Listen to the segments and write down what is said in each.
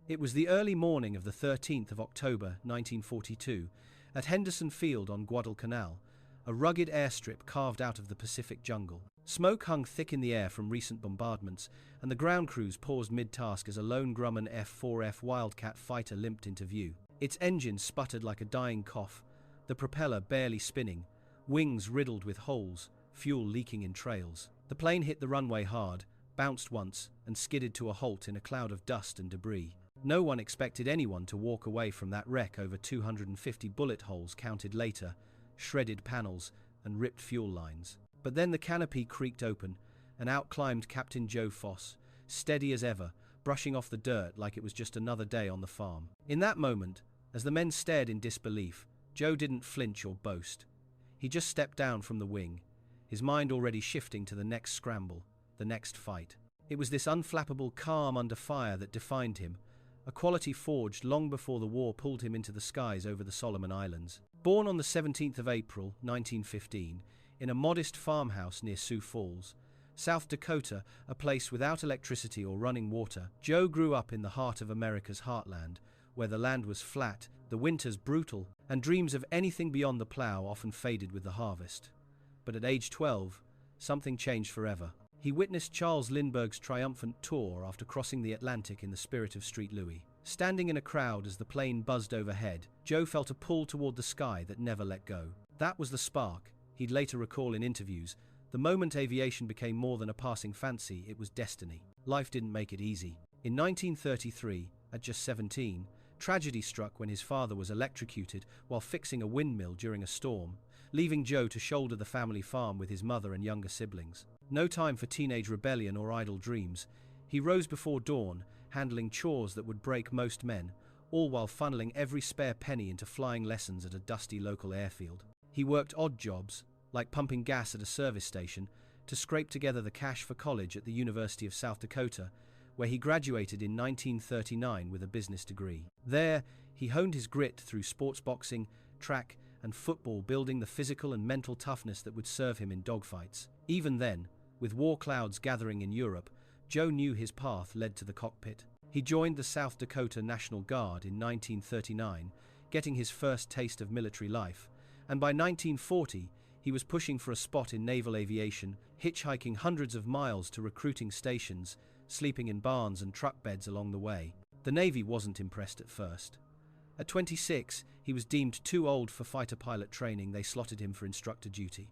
It was the early morning of the 13th of October 1942 at Henderson Field on Guadalcanal, a rugged airstrip carved out of the Pacific jungle. Smoke hung thick in the air from recent bombardments, and the ground crews paused mid-task as a lone Grumman F4F Wildcat fighter limped into view. Its engine sputtered like a dying cough, the propeller barely spinning, wings riddled with holes, fuel leaking in trails. The plane hit the runway hard, bounced once, and skidded to a halt in a cloud of dust and debris. No one expected anyone to walk away from that wreck over 250 bullet holes counted later, shredded panels, and ripped fuel lines. But then the canopy creaked open, and out climbed Captain Joe Foss, steady as ever, brushing off the dirt like it was just another day on the farm. In that moment, as the men stared in disbelief, Joe didn't flinch or boast. He just stepped down from the wing, his mind already shifting to the next scramble, the next fight. It was this unflappable calm under fire that defined him, a quality forged long before the war pulled him into the skies over the Solomon Islands. Born on the 17th of April, 1915, in a modest farmhouse near Sioux Falls, South Dakota, a place without electricity or running water, Joe grew up in the heart of America's heartland, where the land was flat, the winters brutal, and dreams of anything beyond the plow often faded with the harvest. But at age 12, something changed forever. He witnessed Charles Lindbergh's triumphant tour after crossing the Atlantic in the spirit of Street Louis. Standing in a crowd as the plane buzzed overhead, Joe felt a pull toward the sky that never let go. That was the spark, he'd later recall in interviews. The moment aviation became more than a passing fancy, it was destiny. Life didn't make it easy. In 1933, at just 17, tragedy struck when his father was electrocuted while fixing a windmill during a storm, leaving Joe to shoulder the family farm with his mother and younger siblings. No time for teenage rebellion or idle dreams. He rose before dawn, handling chores that would break most men, all while funneling every spare penny into flying lessons at a dusty local airfield. He worked odd jobs, like pumping gas at a service station, to scrape together the cash for college at the University of South Dakota, where he graduated in 1939 with a business degree. There, he honed his grit through sports boxing, track, and football, building the physical and mental toughness that would serve him in dogfights. Even then, with war clouds gathering in Europe, Joe knew his path led to the cockpit. He joined the South Dakota National Guard in 1939, getting his first taste of military life, and by 1940, he was pushing for a spot in naval aviation, hitchhiking hundreds of miles to recruiting stations, sleeping in barns and truck beds along the way. The Navy wasn't impressed at first. At 26, he was deemed too old for fighter pilot training. They slotted him for instructor duty.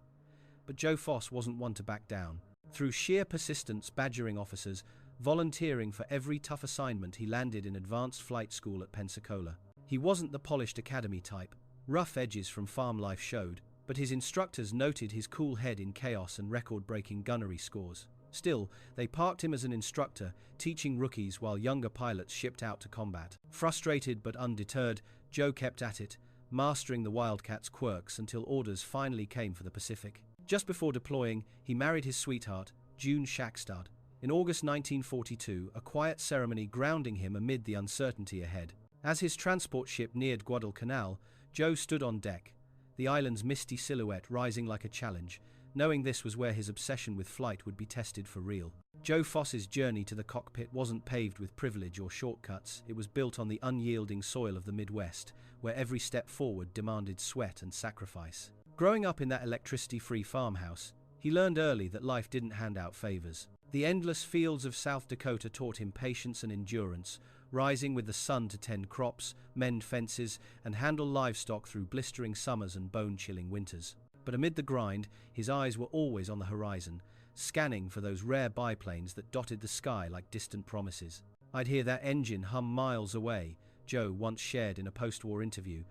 But Joe Foss wasn't one to back down. Through sheer persistence, badgering officers, volunteering for every tough assignment, he landed in advanced flight school at Pensacola. He wasn't the polished academy type. Rough edges from farm life showed, but his instructors noted his cool head in chaos and record-breaking gunnery scores. Still, they parked him as an instructor, teaching rookies while younger pilots shipped out to combat. Frustrated but undeterred, Joe kept at it, mastering the Wildcat's quirks until orders finally came for the Pacific. Just before deploying, he married his sweetheart, June Shackstad. In August 1942, a quiet ceremony grounding him amid the uncertainty ahead. As his transport ship neared Guadalcanal, Joe stood on deck, the island's misty silhouette rising like a challenge, knowing this was where his obsession with flight would be tested for real. Joe Foss's journey to the cockpit wasn't paved with privilege or shortcuts. It was built on the unyielding soil of the Midwest, where every step forward demanded sweat and sacrifice. Growing up in that electricity-free farmhouse, he learned early that life didn't hand out favors. The endless fields of South Dakota taught him patience and endurance, rising with the sun to tend crops, mend fences, and handle livestock through blistering summers and bone-chilling winters. But amid the grind, his eyes were always on the horizon, scanning for those rare biplanes that dotted the sky like distant promises. "I'd hear that engine hum miles away," Joe once shared in a post-war interview,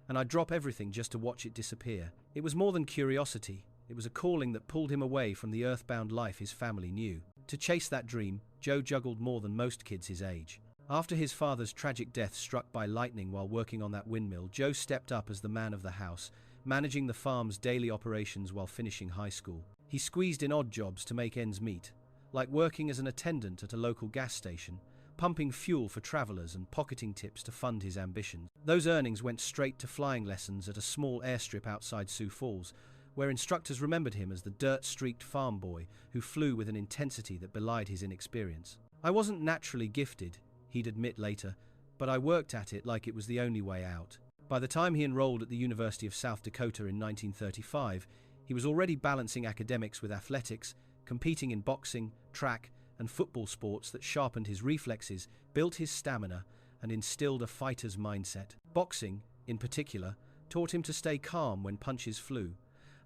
"and I'd drop everything just to watch it disappear." It was more than curiosity. It was a calling that pulled him away from the earthbound life his family knew. To chase that dream, Joe juggled more than most kids his age. After his father's tragic death struck by lightning while working on that windmill, Joe stepped up as the man of the house, managing the farm's daily operations while finishing high school. He squeezed in odd jobs to make ends meet, like working as an attendant at a local gas station, pumping fuel for travelers and pocketing tips to fund his ambitions. Those earnings went straight to flying lessons at a small airstrip outside Sioux Falls, where instructors remembered him as the dirt-streaked farm boy who flew with an intensity that belied his inexperience. "I wasn't naturally gifted," he'd admit later, but I worked at it like it was the only way out. By the time he enrolled at the University of South Dakota in 1935, he was already balancing academics with athletics, competing in boxing, track, and football sports that sharpened his reflexes, built his stamina, and instilled a fighter's mindset. Boxing, in particular, taught him to stay calm when punches flew,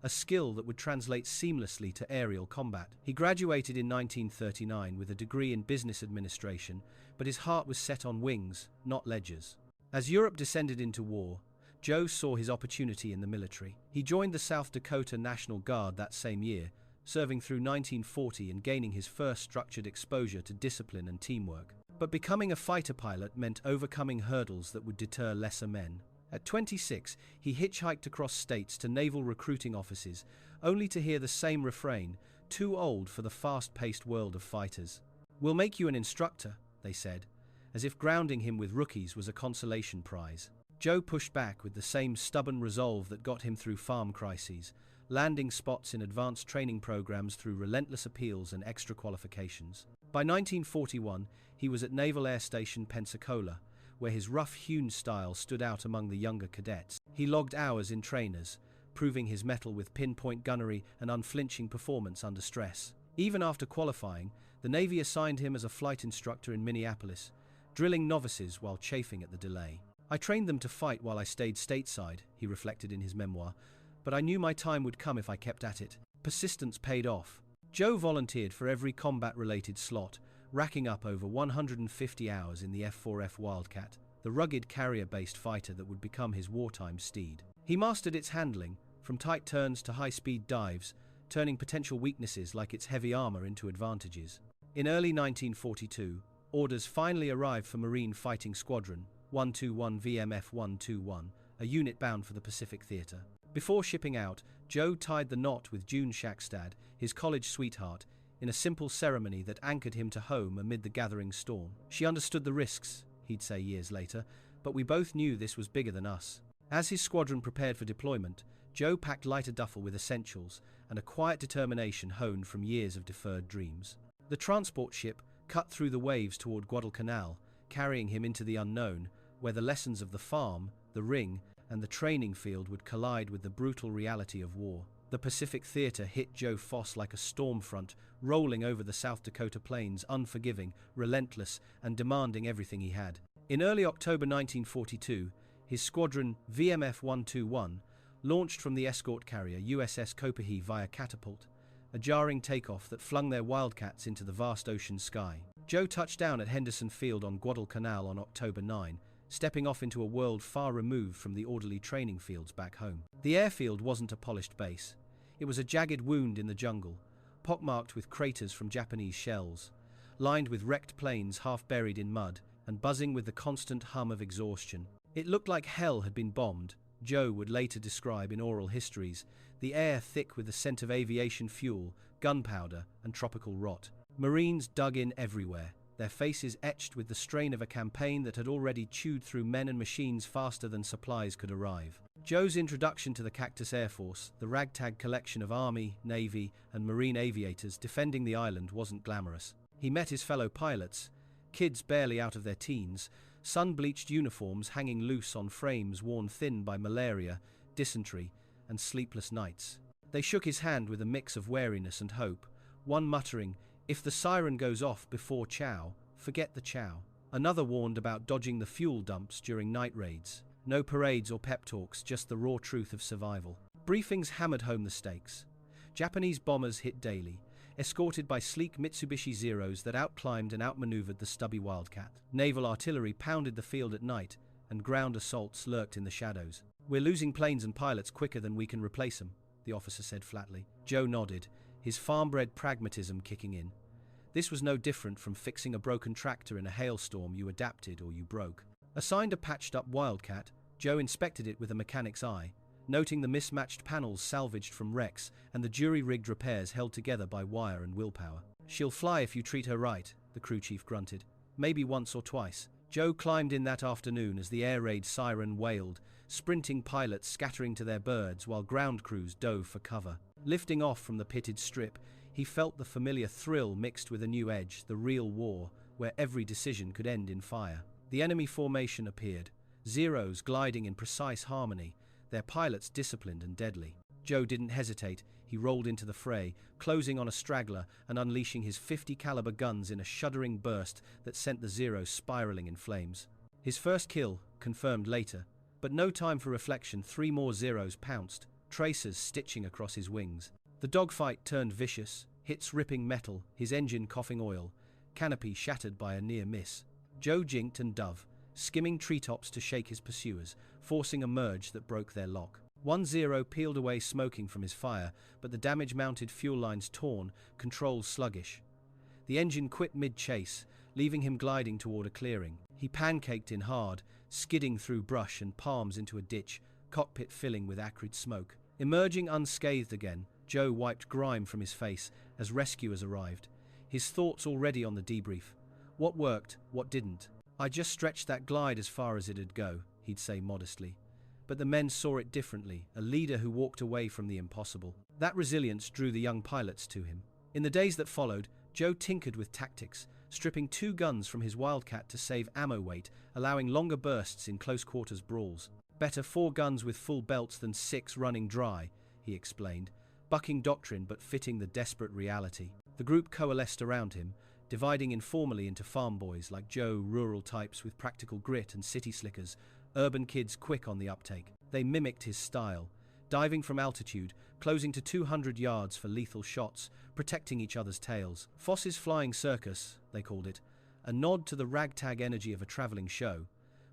a skill that would translate seamlessly to aerial combat. He graduated in 1939 with a degree in business administration, but his heart was set on wings, not ledgers. As Europe descended into war, Joe saw his opportunity in the military. He joined the South Dakota National Guard that same year, serving through 1940 and gaining his first structured exposure to discipline and teamwork. But becoming a fighter pilot meant overcoming hurdles that would deter lesser men. At 26, he hitchhiked across states to naval recruiting offices, only to hear the same refrain, "Too old for the fast-paced world of fighters." "We'll make you an instructor," they said, as if grounding him with rookies was a consolation prize. Joe pushed back with the same stubborn resolve that got him through farm crises, landing spots in advanced training programs through relentless appeals and extra qualifications. By 1941, he was at Naval Air Station Pensacola, where his rough-hewn style stood out among the younger cadets. He logged hours in trainers, proving his mettle with pinpoint gunnery and unflinching performance under stress. Even after qualifying, the Navy assigned him as a flight instructor in Minneapolis, drilling novices while chafing at the delay. "I trained them to fight while I stayed stateside," he reflected in his memoir, "but I knew my time would come if I kept at it." Persistence paid off. Joe volunteered for every combat-related slot, racking up over 150 hours in the F4F Wildcat, the rugged carrier-based fighter that would become his wartime steed. He mastered its handling, from tight turns to high-speed dives, turning potential weaknesses like its heavy armor into advantages. In early 1942, orders finally arrived for Marine Fighting Squadron 121 VMF 121, a unit bound for the Pacific Theater. Before shipping out, Joe tied the knot with June Shackstad, his college sweetheart, in a simple ceremony that anchored him to home amid the gathering storm. "She understood the risks," he'd say years later, "but we both knew this was bigger than us." As his squadron prepared for deployment, Joe packed lighter duffel with essentials and a quiet determination honed from years of deferred dreams. The transport ship cut through the waves toward Guadalcanal, carrying him into the unknown, where the lessons of the farm, the ring, and the training field would collide with the brutal reality of war. The Pacific Theater hit Joe Foss like a storm front, rolling over the South Dakota plains, unforgiving, relentless, and demanding everything he had. In early October 1942, his squadron, VMF 121, launched from the escort carrier USS Copiahy via catapult, a jarring takeoff that flung their Wildcats into the vast ocean sky. Joe touched down at Henderson Field on Guadalcanal on October 9, stepping off into a world far removed from the orderly training fields back home. The airfield wasn't a polished base. It was a jagged wound in the jungle, pockmarked with craters from Japanese shells, lined with wrecked planes half buried in mud, and buzzing with the constant hum of exhaustion. It looked like hell had been bombed, Joe would later describe in oral histories, the air thick with the scent of aviation fuel, gunpowder, and tropical rot. Marines dug in everywhere, their faces etched with the strain of a campaign that had already chewed through men and machines faster than supplies could arrive. Joe's introduction to the Cactus Air Force, the ragtag collection of Army, Navy, and Marine aviators defending the island, wasn't glamorous. He met his fellow pilots, kids barely out of their teens, sun-bleached uniforms hanging loose on frames worn thin by malaria, dysentery, and sleepless nights. They shook his hand with a mix of wariness and hope, one muttering, "If the siren goes off before chow, forget the chow." Another warned about dodging the fuel dumps during night raids. No parades or pep talks, just the raw truth of survival. Briefings hammered home the stakes. Japanese bombers hit daily, escorted by sleek Mitsubishi Zeros that outclimbed and outmaneuvered the stubby Wildcat. Naval artillery pounded the field at night, and ground assaults lurked in the shadows. "We're losing planes and pilots quicker than we can replace them," the officer said flatly. Joe nodded, his farm-bred pragmatism kicking in. This was no different from fixing a broken tractor in a hailstorm. You adapted or you broke. Assigned a patched-up Wildcat, Joe inspected it with a mechanic's eye, noting the mismatched panels salvaged from wrecks and the jury-rigged repairs held together by wire and willpower. "She'll fly if you treat her right," the crew chief grunted. "Maybe once or twice." Joe climbed in that afternoon as the air raid siren wailed, sprinting pilots scattering to their birds while ground crews dove for cover. Lifting off from the pitted strip, he felt the familiar thrill mixed with a new edge, the real war, where every decision could end in fire. The enemy formation appeared, Zeros gliding in precise harmony, their pilots disciplined and deadly. Joe didn't hesitate. He rolled into the fray, closing on a straggler and unleashing his 50 caliber guns in a shuddering burst that sent the Zeros spiraling in flames. His first kill, confirmed later, but no time for reflection. 3 more Zeros pounced, tracers stitching across his wings. The dogfight turned vicious, hits ripping metal, his engine coughing oil, canopy shattered by a near miss. Joe jinked and dove, skimming treetops to shake his pursuers, forcing a merge that broke their lock. 1 Zero peeled away smoking from his fire, but the damage-mounted fuel lines torn, controls sluggish. The engine quit mid-chase, leaving him gliding toward a clearing. He pancaked in hard, skidding through brush and palms into a ditch, cockpit filling with acrid smoke. Emerging unscathed again, Joe wiped grime from his face as rescuers arrived, his thoughts already on the debrief. What worked, what didn't? "I just stretched that glide as far as it'd go," he'd say modestly. But the men saw it differently, a leader who walked away from the impossible. That resilience drew the young pilots to him. In the days that followed, Joe tinkered with tactics, stripping 2 guns from his Wildcat to save ammo weight, allowing longer bursts in close-quarters brawls. "Better 4 guns with full belts than 6 running dry," he explained, bucking doctrine but fitting the desperate reality. The group coalesced around him, dividing informally into farm boys like Joe, rural types with practical grit, and city slickers, urban kids quick on the uptake. They mimicked his style, diving from altitude, closing to 200 yards for lethal shots, protecting each other's tails. Foss's flying circus, they called it, a nod to the ragtag energy of a traveling show,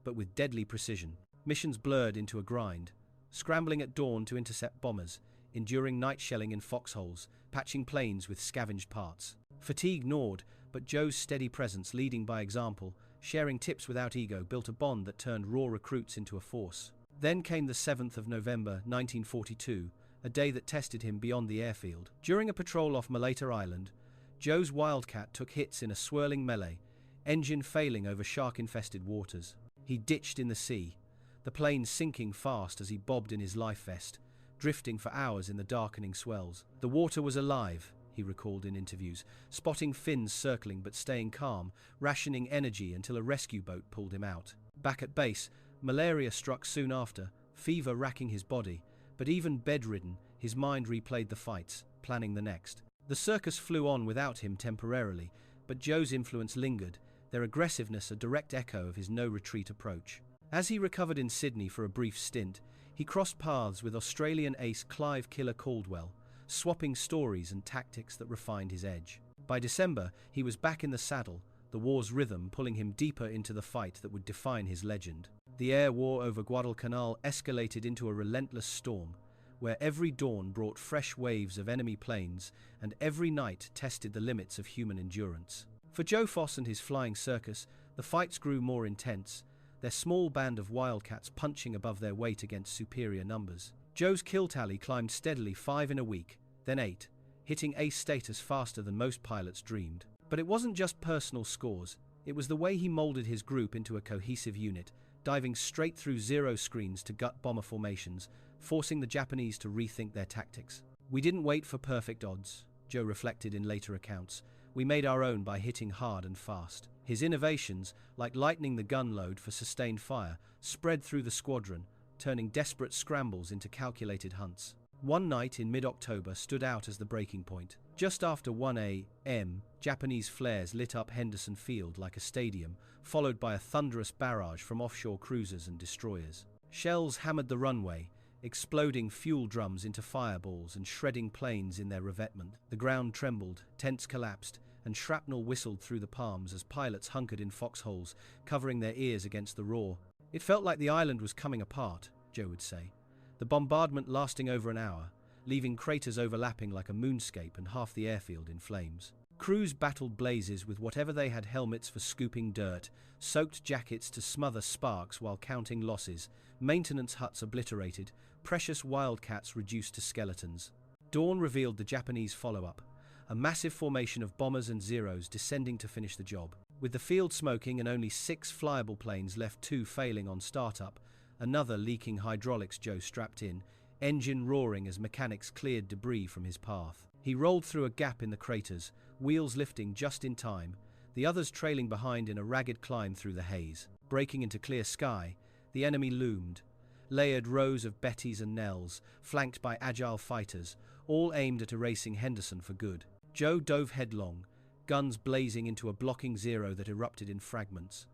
but with deadly precision. Missions blurred into a grind, scrambling at dawn to intercept bombers, enduring night shelling in foxholes, patching planes with scavenged parts. Fatigue gnawed, but Joe's steady presence, leading by example, sharing tips without ego, built a bond that turned raw recruits into a force. Then came the 7th of November, 1942, a day that tested him beyond the airfield. During a patrol off Malaita Island, Joe's Wildcat took hits in a swirling melee, engine failing over shark-infested waters. He ditched in the sea, the plane sinking fast as he bobbed in his life vest, drifting for hours in the darkening swells. The water was alive, he recalled in interviews, spotting fins circling but staying calm, rationing energy until a rescue boat pulled him out. Back at base, malaria struck soon after, fever racking his body, but even bedridden, his mind replayed the fights, planning the next. The circus flew on without him temporarily, but Joe's influence lingered, their aggressiveness a direct echo of his no-retreat approach. As he recovered in Sydney for a brief stint, he crossed paths with Australian ace Clive "Killer" Caldwell, swapping stories and tactics that refined his edge. By December, he was back in the saddle, the war's rhythm pulling him deeper into the fight that would define his legend. The air war over Guadalcanal escalated into a relentless storm, where every dawn brought fresh waves of enemy planes and every night tested the limits of human endurance. For Joe Foss and his flying circus, the fights grew more intense, their small band of wildcats punching above their weight against superior numbers. Joe's kill tally climbed steadily, 5 in a week, then 8, hitting ace status faster than most pilots dreamed. But it wasn't just personal scores, it was the way he molded his group into a cohesive unit, diving straight through zero screens to gut bomber formations, forcing the Japanese to rethink their tactics. "We didn't wait for perfect odds," Joe reflected in later accounts. "We made our own by hitting hard and fast." His innovations, like lightening the gun load for sustained fire, spread through the squadron, turning desperate scrambles into calculated hunts. One night in mid-October stood out as the breaking point. Just after 1 a.m., Japanese flares lit up Henderson Field like a stadium, followed by a thunderous barrage from offshore cruisers and destroyers. Shells hammered the runway, exploding fuel drums into fireballs and shredding planes in their revetment. The ground trembled, tents collapsed, and shrapnel whistled through the palms as pilots hunkered in foxholes, covering their ears against the roar. "It felt like the island was coming apart," Joe would say. The bombardment lasting over an hour, leaving craters overlapping like a moonscape and half the airfield in flames. Crews battled blazes with whatever they had, helmets for scooping dirt, soaked jackets to smother sparks while counting losses, maintenance huts obliterated, precious wildcats reduced to skeletons. Dawn revealed the Japanese follow-up, a massive formation of bombers and Zeros descending to finish the job. With the field smoking and only 6 flyable planes left, 2 failing on startup, another leaking hydraulics, Joe strapped in, engine roaring as mechanics cleared debris from his path. He rolled through a gap in the craters, wheels lifting just in time, the others trailing behind in a ragged climb through the haze. breaking into clear sky, the enemy loomed. Layered rows of Bettys and Nells, flanked by agile fighters, all aimed at erasing Henderson for good. Joe dove headlong, guns blazing into a blocking Zero that erupted in fragments.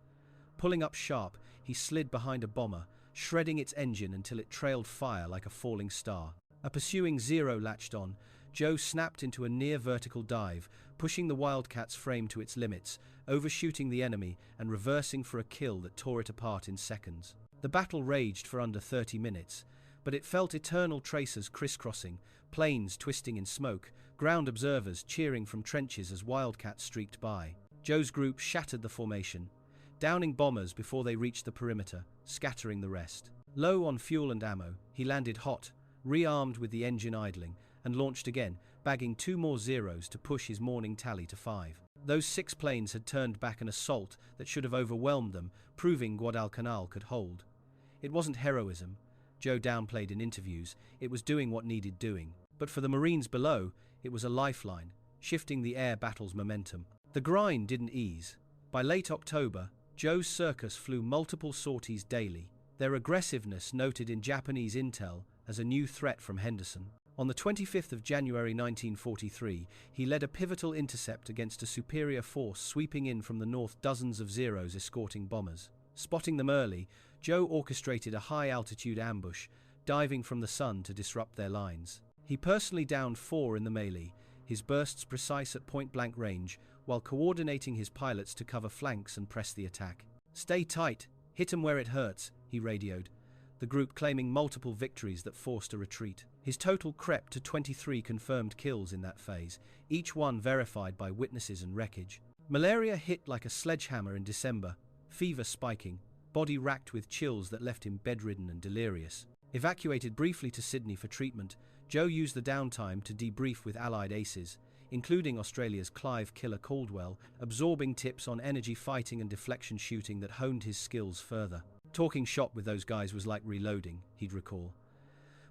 Pulling up sharp, he slid behind a bomber, shredding its engine until it trailed fire like a falling star. A pursuing Zero latched on. Joe snapped into a near-vertical dive, pushing the Wildcat's frame to its limits, overshooting the enemy and reversing for a kill that tore it apart in seconds. The battle raged for under 30 minutes, but it felt eternal tracers crisscrossing, planes twisting in smoke, ground observers cheering from trenches as Wildcats streaked by. Joe's group shattered the formation, downing bombers before they reached the perimeter, scattering the rest. Low on fuel and ammo, he landed hot, rearmed with the engine idling, and launched again, bagging 2 more Zeros to push his morning tally to 5. Those 6 planes had turned back an assault that should have overwhelmed them, proving Guadalcanal could hold. It wasn't heroism, Joe downplayed in interviews, it was doing what needed doing. But for the Marines below, it was a lifeline, shifting the air battle's momentum. The grind didn't ease. By late October, Joe's circus flew multiple sorties daily, their aggressiveness noted in Japanese intel as a new threat from Henderson. On the 25th of January 1943, he led a pivotal intercept against a superior force sweeping in from the north, dozens of Zeros escorting bombers. Spotting them early, Joe orchestrated a high-altitude ambush, diving from the sun to disrupt their lines. He personally downed 4 in the melee, his bursts precise at point-blank range, while coordinating his pilots to cover flanks and press the attack. "Stay tight, hit 'em where it hurts," he radioed, the group claiming multiple victories that forced a retreat. His total crept to 23 confirmed kills in that phase, each one verified by witnesses and wreckage. Malaria hit like a sledgehammer in December, fever spiking, body racked with chills that left him bedridden and delirious. Evacuated briefly to Sydney for treatment, Joe used the downtime to debrief with Allied aces, including Australia's Clive Killer Caldwell, absorbing tips on energy fighting and deflection shooting that honed his skills further. "Talking shop with those guys was like reloading," he'd recall.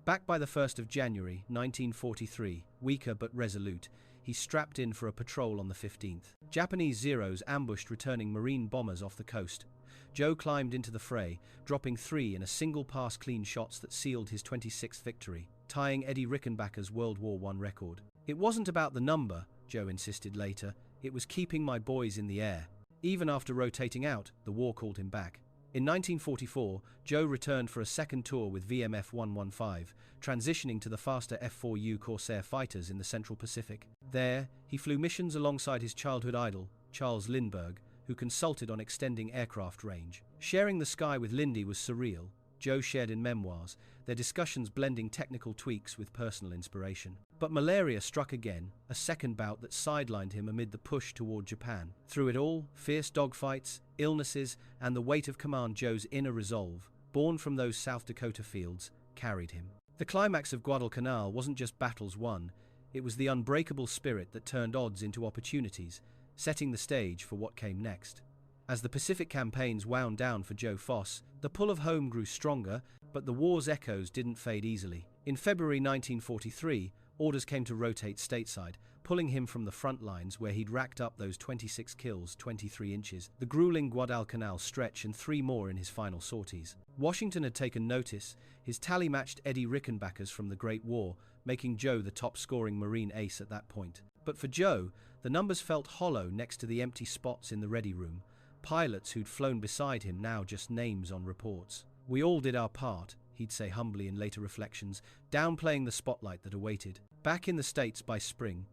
Back by the 1st of January, 1943, weaker but resolute, he strapped in for a patrol on the 15th. Japanese Zeros ambushed returning Marine bombers off the coast. Joe climbed into the fray, dropping 3 in a single pass clean shots that sealed his 26th victory, tying Eddie Rickenbacker's World War I record. "It wasn't about the number," Joe insisted later, "it was keeping my boys in the air." Even after rotating out, the war called him back. In 1944, Joe returned for a second tour with VMF 115, transitioning to the faster F4U Corsair fighters in the Central Pacific. There, he flew missions alongside his childhood idol, Charles Lindbergh, who consulted on extending aircraft range. Sharing the sky with Lindy was surreal, Joe shared in memoirs, their discussions blending technical tweaks with personal inspiration. But malaria struck again, a second bout that sidelined him amid the push toward Japan. Through it all, fierce dogfights, illnesses, and the weight of Command Joe's inner resolve, born from those South Dakota fields, carried him. The climax of Guadalcanal wasn't just battles won, it was the unbreakable spirit that turned odds into opportunities, setting the stage for what came next. As the Pacific campaigns wound down for Joe Foss, the pull of home grew stronger, but the war's echoes didn't fade easily. In February 1943, orders came to rotate stateside, pulling him from the front lines where he'd racked up those 26 kills, 23 inches, the grueling Guadalcanal stretch and 3 more in his final sorties. Washington had taken notice, his tally matched Eddie Rickenbacker's from the Great War, making Joe the top-scoring Marine ace at that point. But for Joe, the numbers felt hollow next to the empty spots in the ready room, pilots who'd flown beside him now just names on reports. "We all did our part," he'd say humbly in later reflections, downplaying the spotlight that awaited. Back in the States by spring,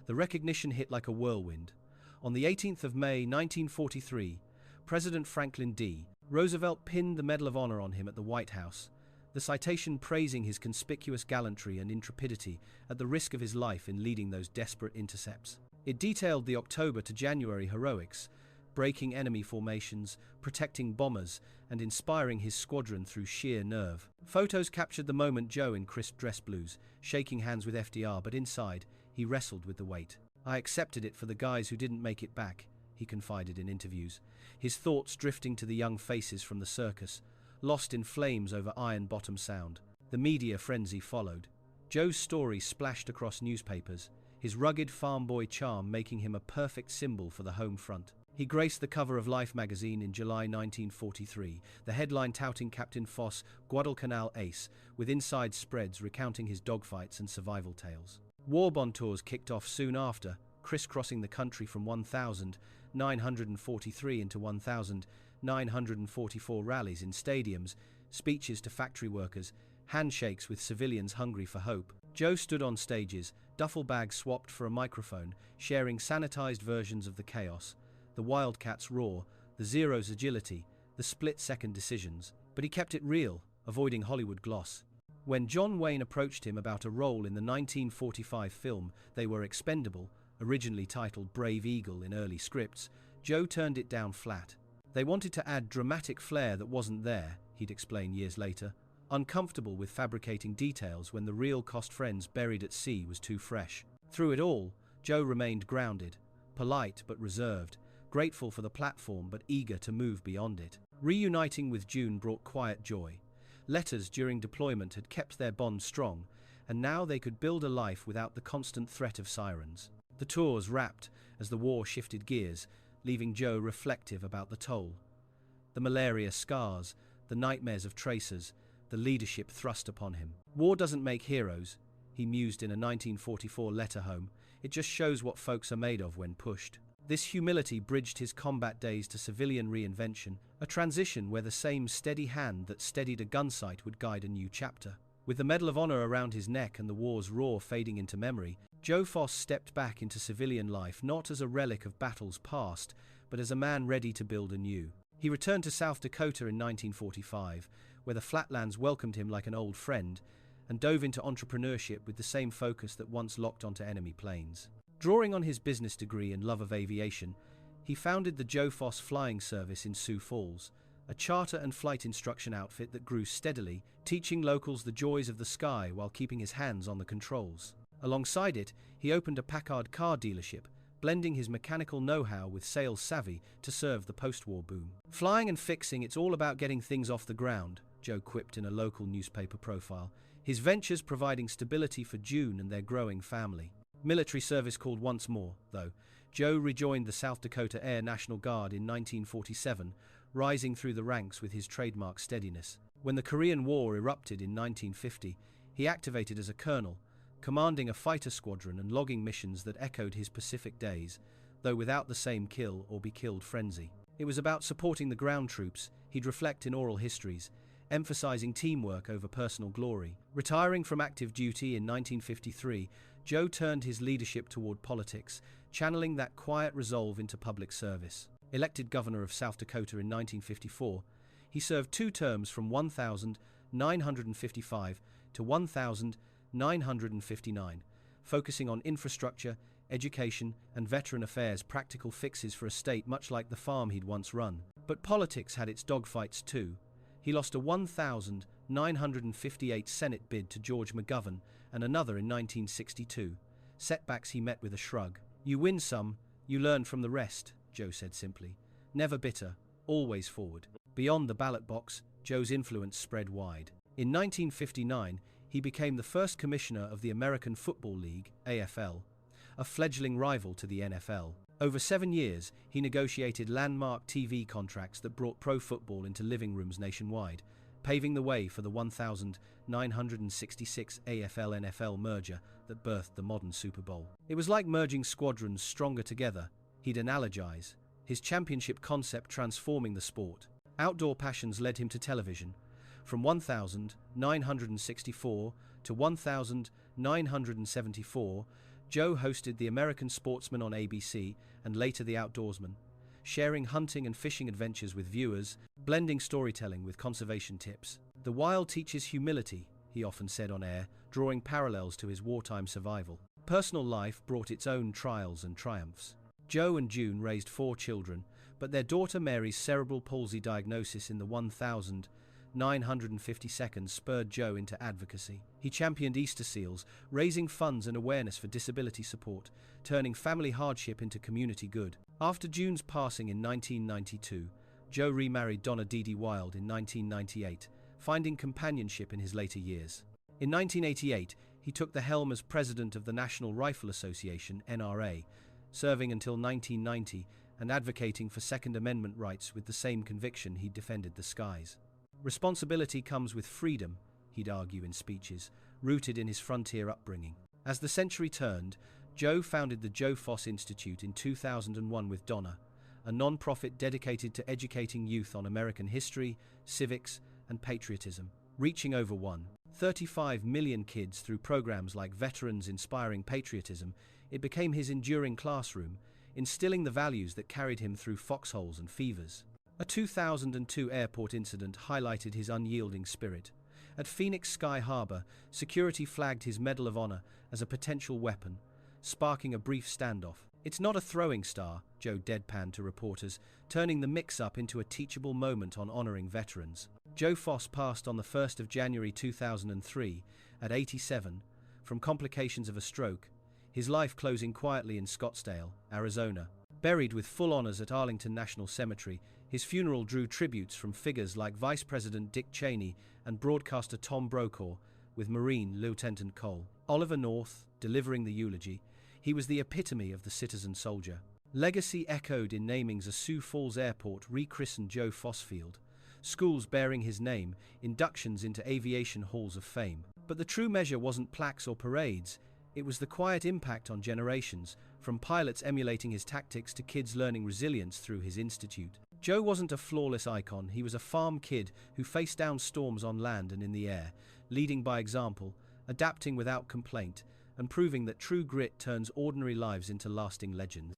the recognition hit like a whirlwind. On the 18th of May 1943, President Franklin D. Roosevelt pinned the Medal of Honor on him at the White House, the citation praising his conspicuous gallantry and intrepidity at the risk of his life in leading those desperate intercepts. It detailed the October to January heroics, breaking enemy formations, protecting bombers, and inspiring his squadron through sheer nerve. Photos captured the moment Joe in crisp dress blues, shaking hands with FDR, but inside, he wrestled with the weight. "I accepted it for the guys who didn't make it back," he confided in interviews, his thoughts drifting to the young faces from the circus, lost in flames over Iron Bottom Sound. The media frenzy followed. Joe's story splashed across newspapers, his rugged farm boy charm making him a perfect symbol for the home front. He graced the cover of Life magazine in July 1943, the headline touting Captain Foss, Guadalcanal ace, with inside spreads recounting his dogfights and survival tales. War bond tours kicked off soon after, crisscrossing the country from 1,943 into 1,944 rallies in stadiums, speeches to factory workers, handshakes with civilians hungry for hope. Joe stood on stages, duffel bags swapped for a microphone, sharing sanitized versions of the chaos, the Wildcat's roar, the Zero's agility, the split-second decisions. But he kept it real, avoiding Hollywood gloss. When John Wayne approached him about a role in the 1945 film They Were Expendable, originally titled Brave Eagle in early scripts, Joe turned it down flat. They wanted to add dramatic flair that wasn't there, he'd explain years later, uncomfortable with fabricating details when the real cost friends buried at sea was too fresh. Through it all, Joe remained grounded, polite but reserved, grateful for the platform but eager to move beyond it. Reuniting with June brought quiet joy. Letters during deployment had kept their bond strong, and now they could build a life without the constant threat of sirens. The tours wrapped as the war shifted gears, leaving Joe reflective about the toll. The malaria scars, the nightmares of tracers, the leadership thrust upon him. War doesn't make heroes, he mused in a 1944 letter home. It just shows what folks are made of when pushed. This humility bridged his combat days to civilian reinvention, a transition where the same steady hand that steadied a gun sight would guide a new chapter. With the Medal of Honor around his neck and the war's roar fading into memory, Joe Foss stepped back into civilian life not as a relic of battles past, but as a man ready to build anew. He returned to South Dakota in 1945, where the flatlands welcomed him like an old friend, and dove into entrepreneurship with the same focus that once locked onto enemy planes. Drawing on his business degree and love of aviation, he founded the Joe Foss Flying Service in Sioux Falls, a charter and flight instruction outfit that grew steadily, teaching locals the joys of the sky while keeping his hands on the controls. Alongside it, he opened a Packard car dealership, blending his mechanical know-how with sales savvy to serve the post-war boom. Flying and fixing, it's all about getting things off the ground, Joe quipped in a local newspaper profile, his ventures providing stability for June and their growing family. Military service called once more, though. Joe rejoined the South Dakota Air National Guard in 1947, rising through the ranks with his trademark steadiness. When the Korean War erupted in 1950, he activated as a colonel, commanding a fighter squadron and logging missions that echoed his Pacific days, though without the same kill or be killed frenzy. It was about supporting the ground troops, he'd reflect in oral histories, emphasizing teamwork over personal glory. Retiring from active duty in 1953, Joe turned his leadership toward politics, channeling that quiet resolve into public service. Elected governor of South Dakota in 1954, he served 2 terms from 1955 to 1959, focusing on infrastructure, education, and veteran affairs, practical fixes for a state much like the farm he'd once run. But politics had its dogfights too. He lost a 1,958 Senate bid to George McGovern and another in 1962. Setbacks he met with a shrug. You win some, you learn from the rest, Joe said simply. Never bitter, always forward. Beyond the ballot box, Joe's influence spread wide. In 1959, he became the first commissioner of the American Football League, AFL, a fledgling rival to the NFL. Over 7 years, he negotiated landmark TV contracts that brought pro football into living rooms nationwide, paving the way for the 1966 AFL-NFL merger that birthed the modern Super Bowl. It was like merging squadrons stronger together, he'd analogize, his championship concept transforming the sport. Outdoor passions led him to television. From 1964 to 1974, Joe hosted The American Sportsman on ABC and later The Outdoorsman, sharing hunting and fishing adventures with viewers, blending storytelling with conservation tips. The wild teaches humility, he often said on air, drawing parallels to his wartime survival. Personal life brought its own trials and triumphs. Joe and June raised 4 children, but their daughter Mary's cerebral palsy diagnosis in the 1952 spurred Joe into advocacy. He championed Easter seals, raising funds and awareness for disability support, turning family hardship into community good. After June's passing in 1992, Joe remarried Donna Dee Wild in 1998, finding companionship in his later years. In 1988, he took the helm as president of the National Rifle Association, NRA, serving until 1990 and advocating for Second Amendment rights with the same conviction he'd defended the skies. Responsibility comes with freedom, he'd argue in speeches, rooted in his frontier upbringing. As the century turned, Joe founded the Joe Foss Institute in 2001 with Donna, a non-profit dedicated to educating youth on American history, civics, and patriotism. Reaching over 1.35 million kids through programs like Veterans Inspiring Patriotism, it became his enduring classroom, instilling the values that carried him through foxholes and fevers. A 2002 airport incident highlighted his unyielding spirit. At Phoenix Sky Harbor, security flagged his Medal of Honor as a potential weapon, sparking a brief standoff. "It's not a throwing star," Joe deadpanned to reporters, turning the mix-up into a teachable moment on honoring veterans. Joe Foss passed on the 1st of January 2003, at 87, from complications of a stroke, his life closing quietly in Scottsdale, Arizona. Buried with full honors at Arlington National Cemetery, his funeral drew tributes from figures like Vice President Dick Cheney and broadcaster Tom Brokaw, with Marine Lieutenant Cole Oliver North delivering the eulogy. He was the epitome of the citizen soldier. Legacy echoed in namings as Sioux Falls Airport rechristened Joe Foss Field, schools bearing his name, inductions into aviation halls of fame. But the true measure wasn't plaques or parades, it was the quiet impact on generations, from pilots emulating his tactics to kids learning resilience through his institute. Joe wasn't a flawless icon, he was a farm kid who faced down storms on land and in the air, leading by example, adapting without complaint, and proving that true grit turns ordinary lives into lasting legends.